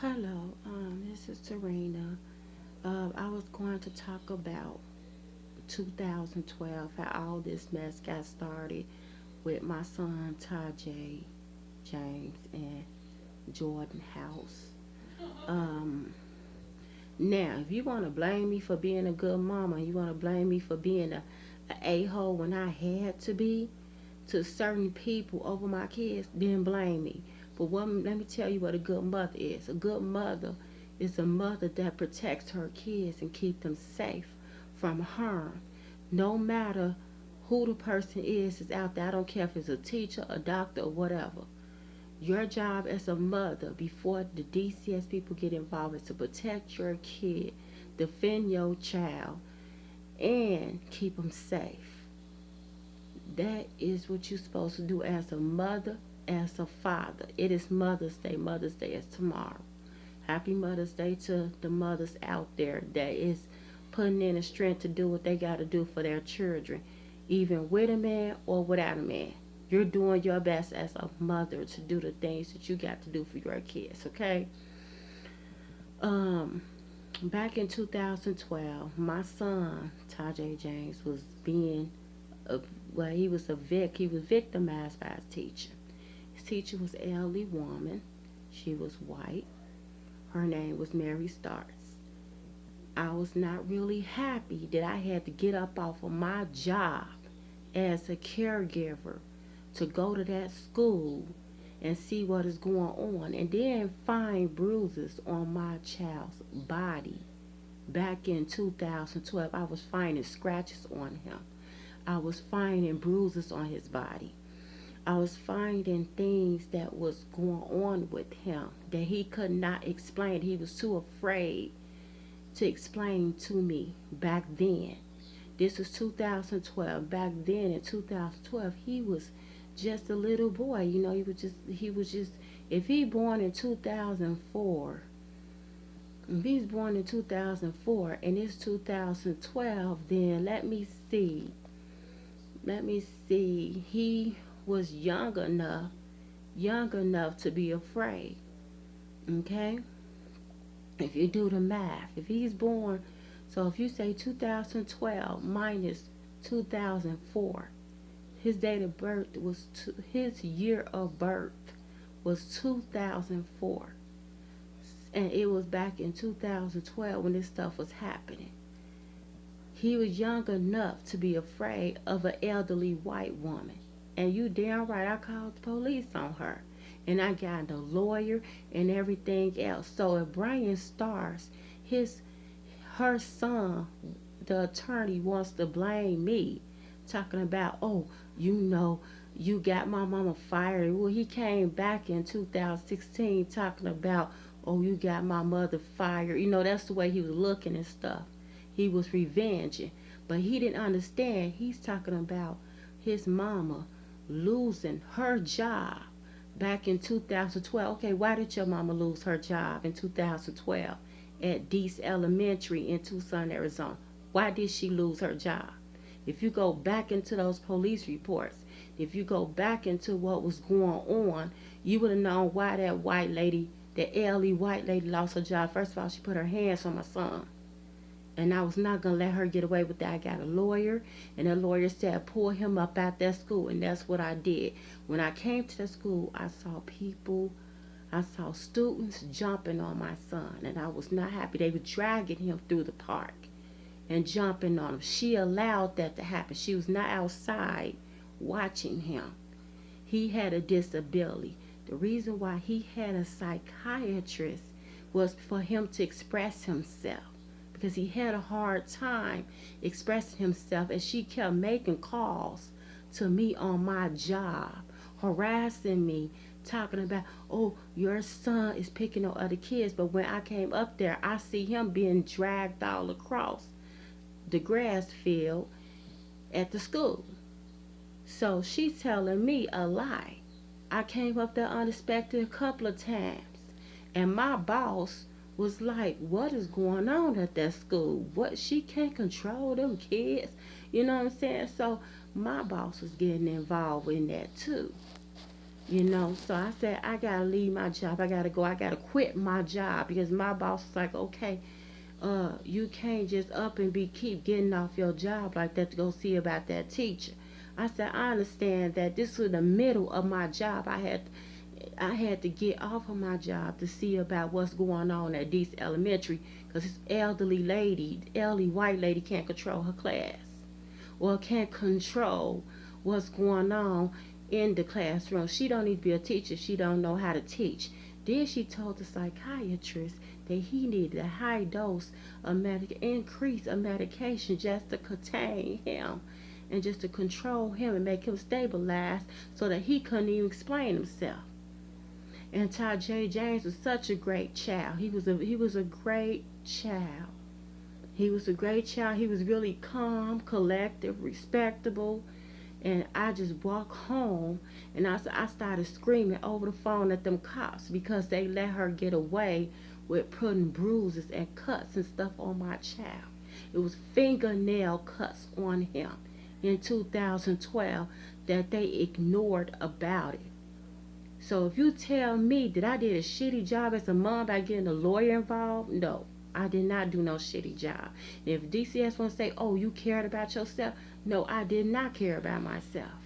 Hello, this is Terena. I was going to talk about 2012, how all this mess got started with my son Tajay James and Jordan House. Um, Now, if you want to blame me for being a good mama, you want to blame me for being a hole when I had to be to certain people over my kids, then blame me. But let me tell you what a good mother is. A good mother is a mother that protects her kids and keep them safe from harm. No matter who the person is out there. I don't care if it's a teacher, a doctor, or whatever. Your job as a mother before the DCS people get involved is to protect your kid, defend your child, and keep them safe. That is what you're supposed to do as a mother, as a father. It is Mother's Day. Mother's Day is tomorrow. Happy Mother's Day to the mothers out there that is putting in the strength to do what they got to do for their children, even with a man or without a man. You're doing your best as a mother to do the things that you got to do for your kids, okay? Um, Back in 2012, my son, Tajay James, was being, a, well, he was a he was victimized by his teacher. His teacher was an elderly woman. She was white. Her name was Mary Starz. I was not really happy that I had to get up off of my job as a caregiver to go to that school and see what is going on and then find bruises on my child's body. Back in 2012, I was finding scratches on him. I was finding bruises on his body. I was finding things that was going on with him that he could not explain. He was too afraid to explain to me back then. This was 2012. Back then in 2012, he was just a little boy. He was just if he born in 2004, if he's born in 2004 and it's 2012, then let me see. He was young enough to be afraid. Okay? If you do the math, if he's born, so if you say 2012 minus 2004, his date of birth was his year of birth was 2004, and it was back in 2012 when this stuff was happening. He was young enough to be afraid of an elderly white woman. And you damn right, I called the police on her. And I got a lawyer and everything else. So if Brian Starz, his her son, the attorney wants to blame me, talking about, oh, you know, you got my mama fired. Well, he came back in 2016 talking about, oh, you got my mother fired. That's the way he was looking and stuff. He was revenging. But he didn't understand. He's talking about his mama losing her job back in 2012. Okay, why did your mama lose her job in 2012 at Deese Elementary in Tucson, Arizona? Why did she lose her job? If you go back into those police reports, if you go back into what was going on, you would have known why that white lady, that elderly white lady, lost her job. First of all, she put her hands on my son. And I was not going to let her get away with that. I got a lawyer, and the lawyer said, pull him up out that school. And that's what I did. When I came to the school, I saw students jumping on my son, and I was not happy. They were dragging him through the park and jumping on him. She allowed that to happen. She was not outside watching him. He had a disability. The reason why he had a psychiatrist was for him to express himself, because he had a hard time expressing himself, and she kept making calls to me on my job, harassing me, talking about, oh, your son is picking on other kids. But when I came up there, I see him being dragged all across the grass field at the school. So she's telling me a lie. I came up there unexpected a couple of times, and my boss was like, what is going on at that school? What, she can't control them kids? You know what I'm saying? So my boss was getting involved in that too. you know. So I said, I gotta leave my job. I gotta go. I gotta quit my job because my boss was like, okay, you can't just up and be keep getting off your job like that to go see about that teacher. I said, I understand that this was the middle of my job. I had to get off of my job to see about what's going on at Dees Elementary because this elderly white lady can't control her class or can't control what's going on in the classroom. She don't need to be a teacher. She don't know how to teach. Then she told the psychiatrist that he needed a high dose of increase of medication just to contain him and just to control him and make him stabilized so that he couldn't even explain himself. And Tajay James was such a great child. He was a great child. He was a great child. He was really calm, collective, respectable. And I just walked home and I started screaming over the phone at them cops because they let her get away with putting bruises and cuts and stuff on my child. It was fingernail cuts on him in 2012 that they ignored about it. So if you tell me that I did a shitty job as a mom by getting a lawyer involved, no, I did not do no shitty job. And if DCS want to say, oh, you cared about yourself, no, I did not care about myself.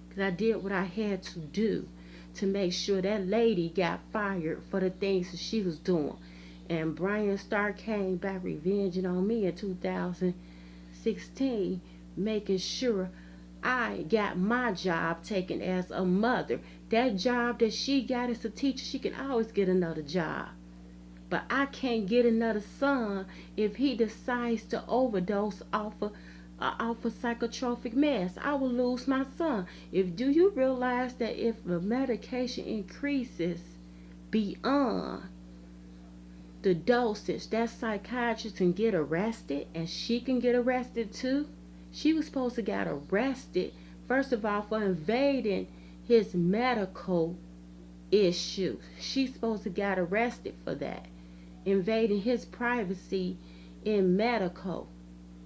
Because I did what I had to do to make sure that lady got fired for the things that she was doing. And Brian Starz came back revenging on me in 2016, making sure I got my job taken as a mother. That job that she got as a teacher, she can always get another job. But I can't get another son if he decides to overdose off of psychotropic meds. I will lose my son. Do you realize that if the medication increases beyond the dosage, that psychiatrist can get arrested and she can get arrested too? She was supposed to get arrested, first of all, for invading his medical issue. She's supposed to get arrested for that. Invading his privacy in medical.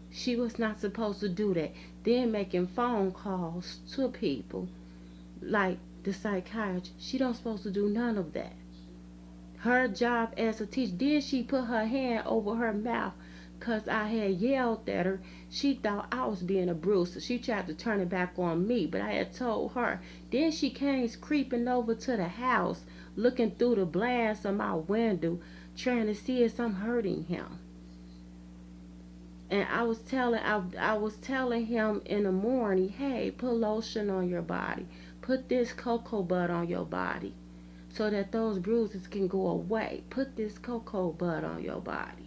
She was not supposed to do that. Then making phone calls to people like the psychiatrist. She don't supposed to do none of that. Her job as a teacher, then she put her hand over her mouth because I had yelled at her. She thought I was being a bruiser. She tried to turn it back on me, but I had told her. Then she came creeping over to the house, looking through the glass of my window, trying to see if I'm hurting him. And I was telling him in the morning, hey, put lotion on your body. Put this cocoa butter on your body so that those bruises can go away. Put this cocoa butter on your body.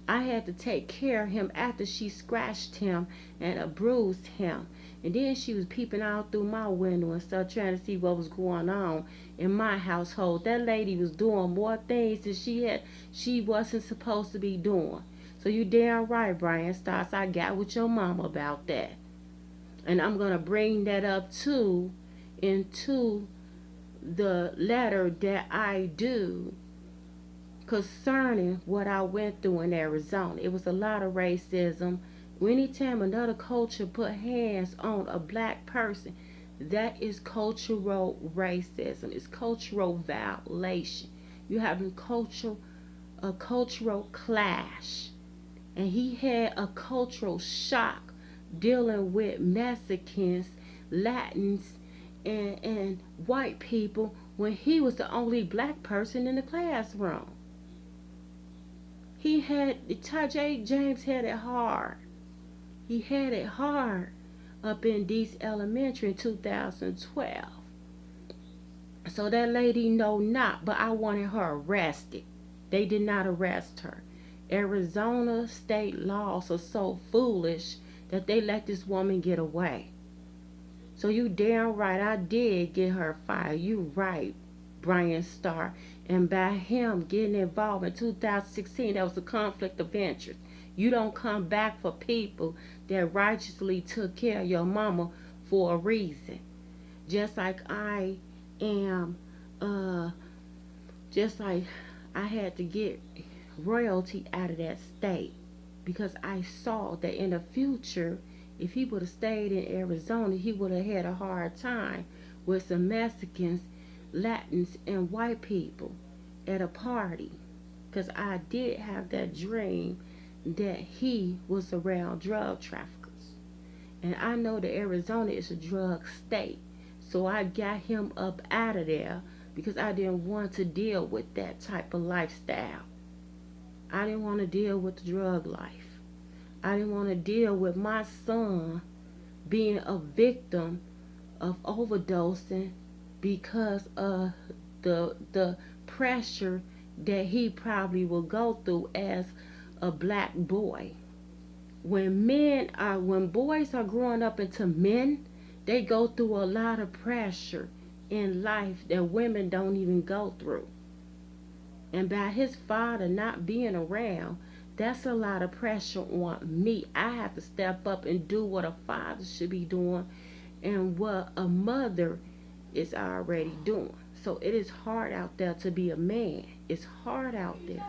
I had to take care of him after she scratched him and bruised him. And then she was peeping out through my window and stuff, trying to see what was going on in my household. That lady was doing more things that she wasn't supposed to be doing. So you damn right, Brian Starz. I got with your mama about that. And I'm going to bring that up too into the letter that I do concerning what I went through in Arizona. It was a lot of racism. Anytime another culture put hands on a black person, that is cultural racism. It's cultural violation. You're having a cultural clash. And he had a cultural shock dealing with Mexicans, Latins, and white people when he was the only black person in the classroom. Tajay James had it hard. He had it hard up in Dees Elementary in 2012. So that lady know not, but I wanted her arrested. They did not arrest her. Arizona state laws are so foolish that they let this woman get away. So you damn right, I did get her fired. You right, Brian Starz. And by him getting involved in 2016, that was a conflict of interest. You don't come back for people that righteously took care of your mama for a reason. Just like I am, just like I had to get royalty out of that state because I saw that in the future, if he would have stayed in Arizona, he would have had a hard time with some Mexicans, Latins, and white people at a party. Because I did have that dream that he was around drug traffickers. And I know that Arizona is a drug state. So I got him up out of there because I didn't want to deal with that type of lifestyle. I didn't want to deal with the drug life. I didn't want to deal with my son being a victim of overdosing because of the pressure that he probably will go through as a black boy. When boys are growing up into men, they go through a lot of pressure in life that women don't even go through. And by his father not being around, that's a lot of pressure on me. I have to step up and do what a father should be doing and what a mother is already doing. So it is hard out there to be a man. It's hard out there.